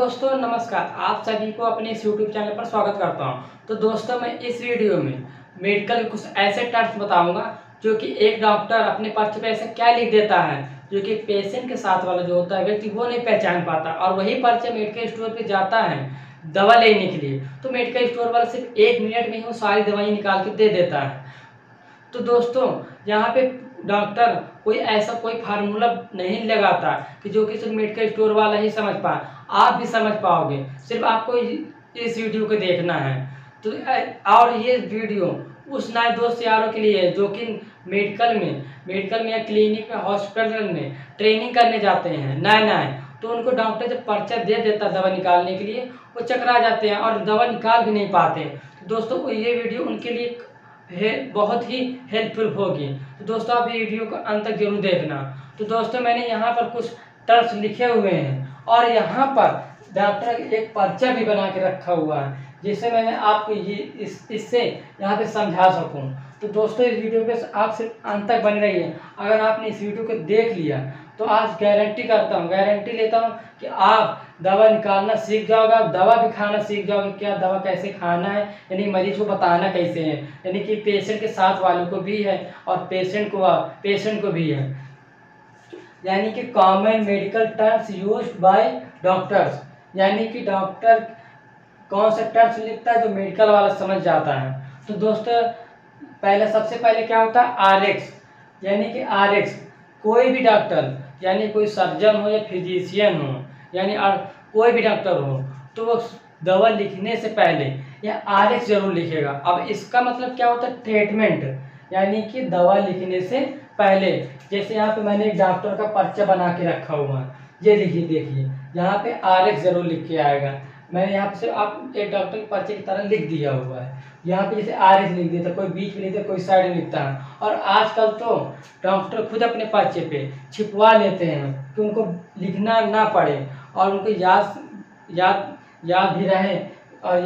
दोस्तों नमस्कार, आप सभी को अपने इस YouTube चैनल पर स्वागत करता हूं। तो दोस्तों मैं इस वीडियो में मेडिकल के कुछ ऐसे टर्म्स बताऊंगा जो कि एक डॉक्टर अपने पर्चे पे ऐसा क्या लिख देता है जो कि पेशेंट के साथ वाला जो होता है व्यक्ति वो नहीं पहचान पाता, और वही पर्चे मेडिकल स्टोर पे जाता है दवा लेने के लिए, तो मेडिकल स्टोर वाला सिर्फ 1 मिनट में ही वो सारी दवाई निकाल के दे देता है। तो दोस्तों यहाँ पे डॉक्टर कोई फार्मूला नहीं लगाता कि जो कि सिर्फ मेडिकल स्टोर वाला ही समझ पाए। आप भी समझ पाओगे, सिर्फ आपको इस वीडियो को देखना है। तो और ये वीडियो उस नए दोस्त यारों के लिए है जो कि मेडिकल में या क्लिनिक में हॉस्पिटल में ट्रेनिंग करने जाते हैं नए, तो उनको डॉक्टर जब पर्चा दे देता है दवा निकालने के लिए, वो चकरा जाते हैं और दवा निकाल भी नहीं पाते। तो दोस्तों ये वीडियो उनके लिए बहुत ही हेल्पफुल होगी। तो दोस्तों आप ये वीडियो को अंत तक जरूर देखना। तो दोस्तों मैंने यहाँ पर कुछ टर्म्स लिखे हुए हैं और यहाँ पर डॉक्टर एक पर्चा भी बना के रखा हुआ है जिससे मैंने आपको ये इससे यहाँ पे समझा सकूँ। तो दोस्तों इस वीडियो पे आप सिर्फ अंत तक बने रहिए। अगर आपने इस वीडियो को देख लिया तो आज गारंटी लेता हूँ कि आप दवा निकालना सीख जाओगे, आप दवा भी खाना सीख जाओगे। क्या दवा कैसे खाना है, यानी मरीज को बताना कैसे है, यानी कि पेशेंट के साथ वालों को भी है और पेशेंट को भी है। यानी कि common medical terms used by doctors, यानी कि डॉक्टर कौन सा टर्म्स लिखता है जो मेडिकल वाला समझ जाता है। तो दोस्तों सबसे पहले क्या होता है आरएक्स, यानी कि आरएक्स कोई भी डॉक्टर, यानी कोई सर्जन हो या फिजिशियन हो, यानी कोई भी डॉक्टर हो तो वो दवा लिखने से पहले या आरएक्स जरूर लिखेगा। अब इसका मतलब क्या होता है ट्रीटमेंट, यानी कि दवा लिखने से पहले। जैसे यहाँ पे मैंने एक डॉक्टर का पर्चा बना के रखा हुआ है, ये लिखिए, देखिए यहाँ पे आरएक्स जरूर लिख के आएगा। मैंने यहाँ से आप एक डॉक्टर के पर्चे की तरह लिख दिया हुआ है। यहाँ पे जैसे आरएक्स लिख देता, कोई बीच में लिखता, कोई साइड में लिखता है। और आजकल तो डॉक्टर खुद अपने पर्चे पे छिपवा लेते हैं कि उनको लिखना ना पड़े और उनको याद भी रहे और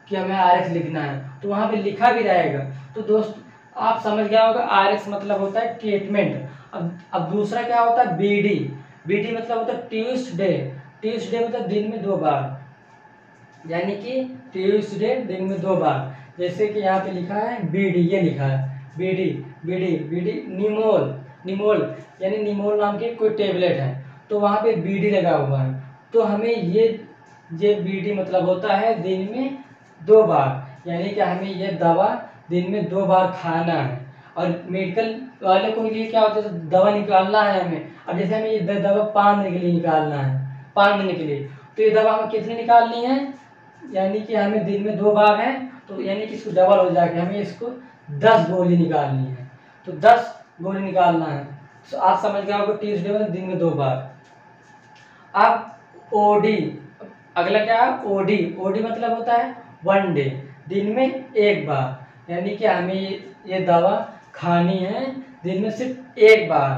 कि हमें आरएक्स लिखना है, तो वहाँ पे लिखा भी रहेगा। तो दोस्त आप समझ गया होगा आरएक्स मतलब होता है ट्रीटमेंट। अब दूसरा क्या होता है बीडी मतलब होता है ट्यूसडे मतलब दिन में 2 बार, यानी कि ट्यूसडे दिन में 2 बार। जैसे कि यहाँ पे लिखा है बीडी, ये लिखा है बीडी निमोल यानी निमोल नाम की कोई टेबलेट है, तो वहाँ पे बीडी लगा हुआ है। तो हमें ये बीडी मतलब होता है दिन में 2 बार, यानी कि हमें ये दवा दिन में 2 बार खाना है। और मेडिकल वाले को लिए क्या होता है, दवा निकालना है हमें। अब जैसे हमें ये दवा 5 दिन के लिए निकालना है, 5 दिन के लिए, तो ये दवा हमें कितनी निकालनी है, यानी कि हमें दिन में 2 बार है, तो यानी कि इसको डबल हो जाके हमें इसको 10 गोली निकालनी है। तो 10 गोली निकालना है। तो आप समझ गए होगा ट्यूसडे में दिन में 2 बार। अब ओडी, अगला क्या है ओडी मतलब होता है 1 डे, दिन में 1 बार, यानी कि हमें ये दवा खानी है दिन में सिर्फ 1 बार।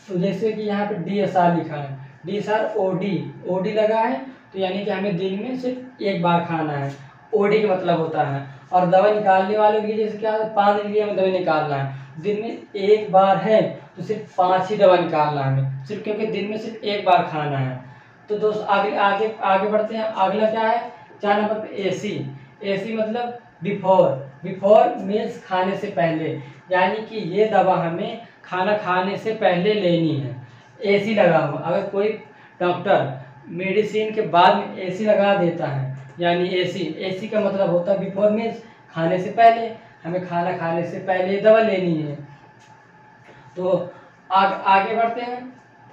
तो जैसे कि यहाँ पे DSR लिखा है, DSR ओडी लगा है, तो यानी कि हमें दिन में सिर्फ 1 बार खाना है, ओडी का मतलब होता है। और दवा निकालने वालों के लिए जैसे क्या 5 दिन के लिए हमें दवा निकालना है, दिन में 1 बार है तो सिर्फ 5 ही दवा निकालना है हमें, सिर्फ क्योंकि दिन में सिर्फ 1 बार खाना है। तो दोस्त आगे बढ़ते हैं। अगला क्या है 4 नंबर पे एसी मतलब बिफोर मील्स, खाने से पहले, यानी कि ये दवा हमें खाना खाने से पहले लेनी है। एसी लगा हुआ, अगर कोई डॉक्टर मेडिसिन के बाद में एसी लगा देता है, यानी एसी का मतलब होता है बिफोर मील्स, खाने से पहले, हमें खाना खाने से पहले दवा लेनी है। तो आगे बढ़ते हैं।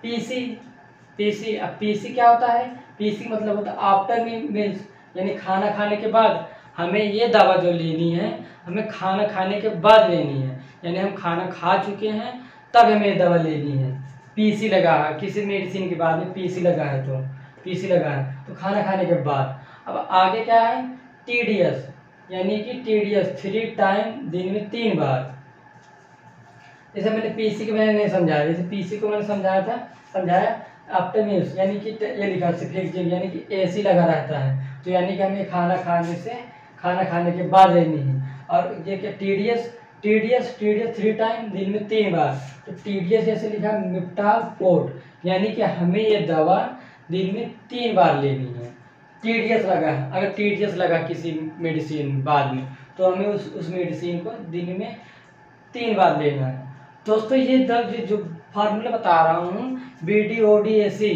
पीसी अब पीसी क्या होता है, पीसी मतलब होता है आफ्टर मील्स, यानी खाना खाने के बाद हमें ये दवा जो लेनी है, हमें खाना खाने के बाद लेनी है, यानी हम खाना खा चुके हैं तब हमें ये दवा लेनी है। पीसी लगा है किसी मेडिसिन के बाद में, पीसी लगा है तो खाना खाने के बाद। अब आगे क्या है टीडीएस, यानी कि टीडीएस 3 टाइम, दिन में 3 बार। जैसे मैंने पीसी को मैंने नहीं समझाया, जैसे पीसी को मैंने समझाया आफ्टर मील्स, यानी कि ये लिखा सिफिक्सिन, यानी कि एसी लगा रहता है, तो यानी कि हमें खाना खाने के बाद लेनी है। और ये क्या टीडीएस 3 टाइम, दिन में 3 बार। तो टीडीएस जैसे लिखा मिप्टाल पोर्ट, यानी कि हमें ये दवा दिन में 3 बार लेनी है। TDS लगा है, अगर TDS लगा किसी मेडिसिन बाद में, तो हमें उस मेडिसिन को दिन में 3 बार लेना है। दोस्तों ये दर्द जो फार्मूला बता रहा हूँ, BDOD AC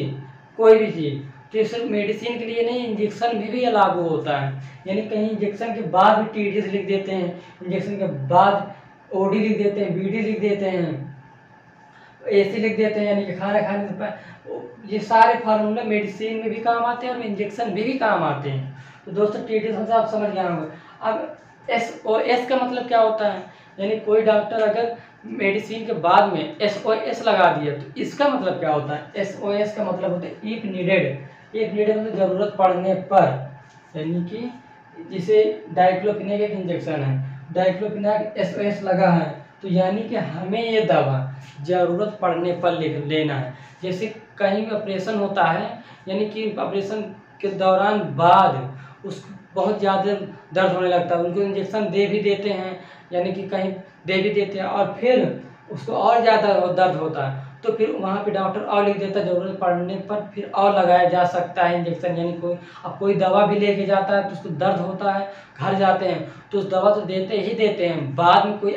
कोई भी चीज़, तो ये सिर्फ मेडिसिन के लिए नहीं, इंजेक्शन में भी ये लागू होता है। यानी कहीं इंजेक्शन के बाद भी TDS लिख देते हैं, इंजेक्शन के बाद OD लिख देते हैं, BD लिख देते हैं, AC लिख देते हैं, यानी कि खाना खाने से पहले। ये सारे फार्मूला मेडिसिन में भी काम आते हैं और इंजेक्शन में भी काम आते हैं। तो दोस्तों TDS आप समझ गए होंगे। अब SOS का मतलब क्या होता है, यानी कोई डॉक्टर अगर मेडिसिन के बाद में SOS लगा दिया तो इसका मतलब क्या होता है। SOS का मतलब होता है इफ नीडेड मतलब ज़रूरत पड़ने पर, यानी कि जिसे डाइक्लोफिनेक एक इंजेक्शन है, डाइक्लोफिनेक SOS लगा है, तो यानी कि हमें ये दवा ज़रूरत पड़ने पर लेना है। जैसे कहीं भी ऑपरेशन होता है, यानी कि ऑपरेशन के दौरान बाद उस बहुत ज़्यादा दर्द होने लगता है, उनको इंजेक्शन दे भी देते हैं, यानी कि कहीं दे भी देते हैं और फिर उसको और ज़्यादा दर्द होता है, तो फिर वहाँ पे डॉक्टर और लिख देता है, ज़रूरत पड़ने पर फिर और लगाया जा सकता है इंजेक्शन। यानी कोई दवा भी लेके जाता है तो उसको दर्द होता है, घर जाते हैं तो उस दवा तो देते ही देते हैं, बाद में कोई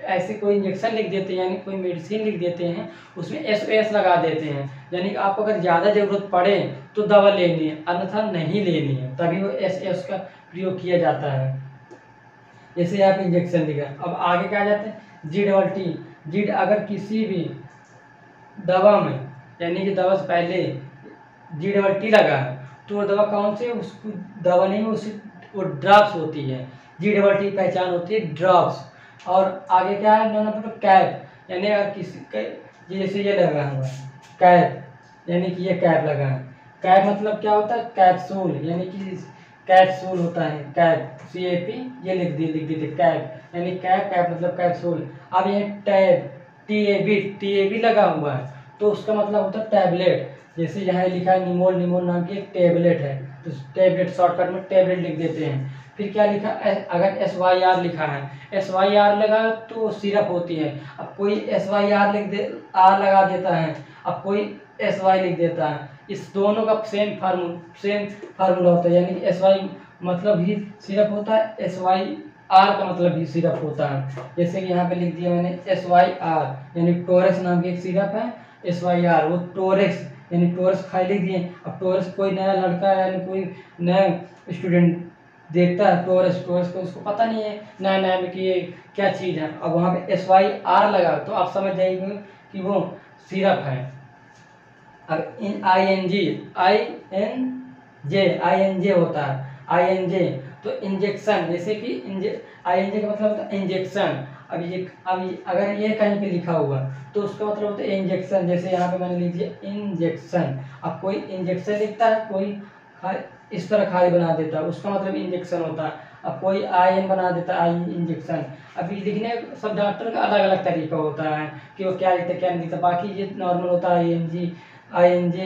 ऐसे कोई इंजेक्शन लिख देते हैं, यानी कोई मेडिसिन लिख देते हैं, उसमें SOS लगा देते हैं, यानी कि आपको अगर ज़्यादा ज़रूरत पड़े तो दवा लेनी है, अन्यथा नहीं लेनी है, तभी वो SOS का प्रयोग किया जाता है। जैसे यहाँ पे इंजेक्शन लिखा। अब आगे क्या जाते हैं, जीड अगर किसी भी दवा में, यानी कि दवा से पहले G लगा है, तो वो दवा कौन सी है, उसको दवा नहीं, वो ड्रॉप्स होती है। G पहचान होती है ड्रॉप्स। और आगे क्या है, कैप, यानी अगर किसी जैसे ये लगा हुआ है कैप, यानी कि ये कैप लगा है। कैप मतलब क्या होता है, कैप्सूल, यानी कि कैप्सूल होता है, कैप CAP, ये लिख दीजिए कैप, यानी कैप मतलब कैप्सूल। अब ये TAB लगा हुआ है, तो उसका मतलब होता है टैबलेट। जैसे यहाँ लिखा है निमोल नाम की एक टैबलेट है, तो टैबलेट शॉर्टकट में टैबलेट लिख देते हैं। फिर क्या लिखा, अगर SYR लिखा है, SYR लगा तो सिरप होती है। अब कोई SYR लगा देता है, अब कोई SY लिख देता है, इस दोनों का सेम फार्मूला होता है, यानी कि SY मतलब भी सिरप होता है, SYR का मतलब भी सिरप होता है। जैसे कि यहाँ पे लिख दिया मैंने SYR, यानी टोरेक्स नाम की एक सिरप है, SYR वो टोरेक्स, यानी टोरेक्स खाई लिख दिए। अब टोरेक्स कोई नया लड़का यानी कोई नया स्टूडेंट देखता है टोरेक्स को, उसको पता नहीं है नया में कि ये क्या चीज़ है, अब वहाँ पे SYR लगा तो आप समझ जाइए कि वो सिरप है। अब INJ होता है, INJ तो इंजेक्शन, जैसे कि INJ का मतलब होता है इंजेक्शन। अब अगर ये कहीं पे लिखा हुआ तो उसका मतलब होता है इंजेक्शन। जैसे यहाँ पे मैंने लिख दिया इंजेक्शन। अब कोई इंजेक्शन लिखता है, कोई इस तरह खाली बना देता है, उसका मतलब इंजेक्शन होता है। अब कोई IN बना देता है, आई इंजेक्शन। अभी लिखने सब डॉक्टर का अलग अलग तरीका होता है कि वो क्या लिखता है क्या नहीं लिखता। बाकी ये नॉर्मल होता है INJ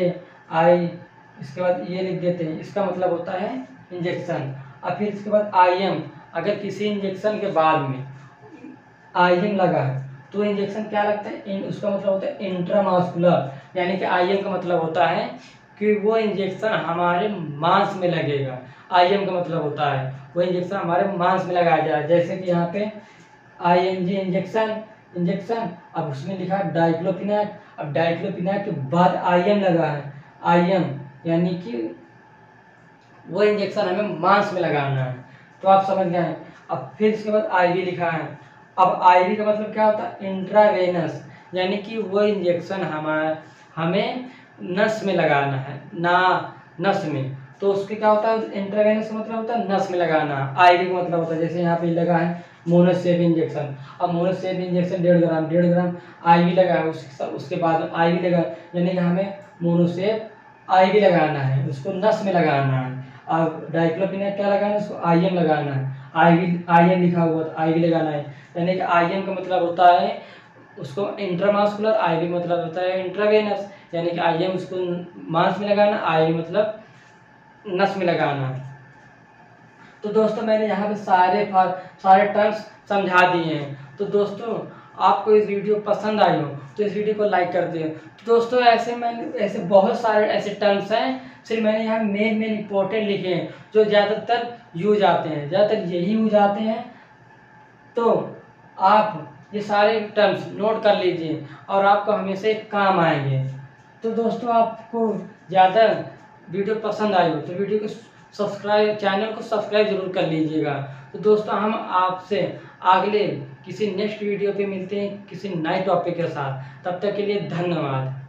इसके बाद ये लिख देते हैं, इसका मतलब होता है इंजेक्शन। अब फिर इसके बाद IM, अगर किसी इंजेक्शन के बाद में IM लगा है तो इंजेक्शन क्या लगता है, उसका मतलब होता है इंट्रामास्कुलर, यानी कि IM का मतलब होता है कि वो इंजेक्शन हमारे मांस में लगेगा। IM का मतलब होता है वो इंजेक्शन हमारे मांस में लगाया जाए। जैसे कि यहाँ पे ING इंजेक्शन, अब उसमें लिखा है डाइक्लोफिनेक। अब डाइक्लोफिनेक के बाद IM लगा है, IM यानी कि वो इंजेक्शन हमें मांस में लगाना है, तो आप समझ गए। अब फिर इसके बाद IV लिखा है। अब IV का मतलब क्या होता है, इंट्रावेनस, यानी कि वो इंजेक्शन हमें नस में लगाना है, नस में, तो उसके क्या होता है, इंट्रावेनस का मतलब होता है नस में लगाना। IV का मतलब होता है, जैसे यहाँ पे लगा है मोनोसेप इंजेक्शन। अब मोनोसेप इंजेक्शन 1.5 ग्राम IV लगा है, उसके बाद IV लगा, यानी कि हमें मोनोसेप IV लगाना है, उसको नस में लगाना है। अब डाइक्लोफिनेक क्या लगाना है, उसको IM लगाना है, IM लिखा हुआ तो IV लगाना है। यानी कि IM का मतलब होता है उसको इंट्रामास्कुलर, IV मतलब होता है इंट्रावेनस, यानी कि IM उसको मांस में लगाना, IV मतलब नस में लगाना। तो दोस्तों मैंने यहाँ पे सारे टर्म्स समझा दिए हैं। तो दोस्तों आपको इस वीडियो पसंद आई हो तो इस वीडियो को लाइक कर दियो। तो दोस्तों ऐसे बहुत सारे ऐसे टर्म्स हैं, सिर्फ मैंने यहाँ मेन इंपॉर्टेंट लिखे हैं जो ज़्यादातर यूज आते हैं, ज़्यादातर यही यूज आते हैं। तो आप ये सारे टर्म्स नोट कर लीजिए और आपको हमेशा काम आएंगे। तो दोस्तों आपको ज़्यादा वीडियो पसंद आई हो तो वीडियो को चैनल को सब्सक्राइब जरूर कर लीजिएगा। तो दोस्तों हम आपसे अगले किसी नेक्स्ट वीडियो पे मिलते हैं किसी नए टॉपिक के साथ। तब तक के लिए धन्यवाद।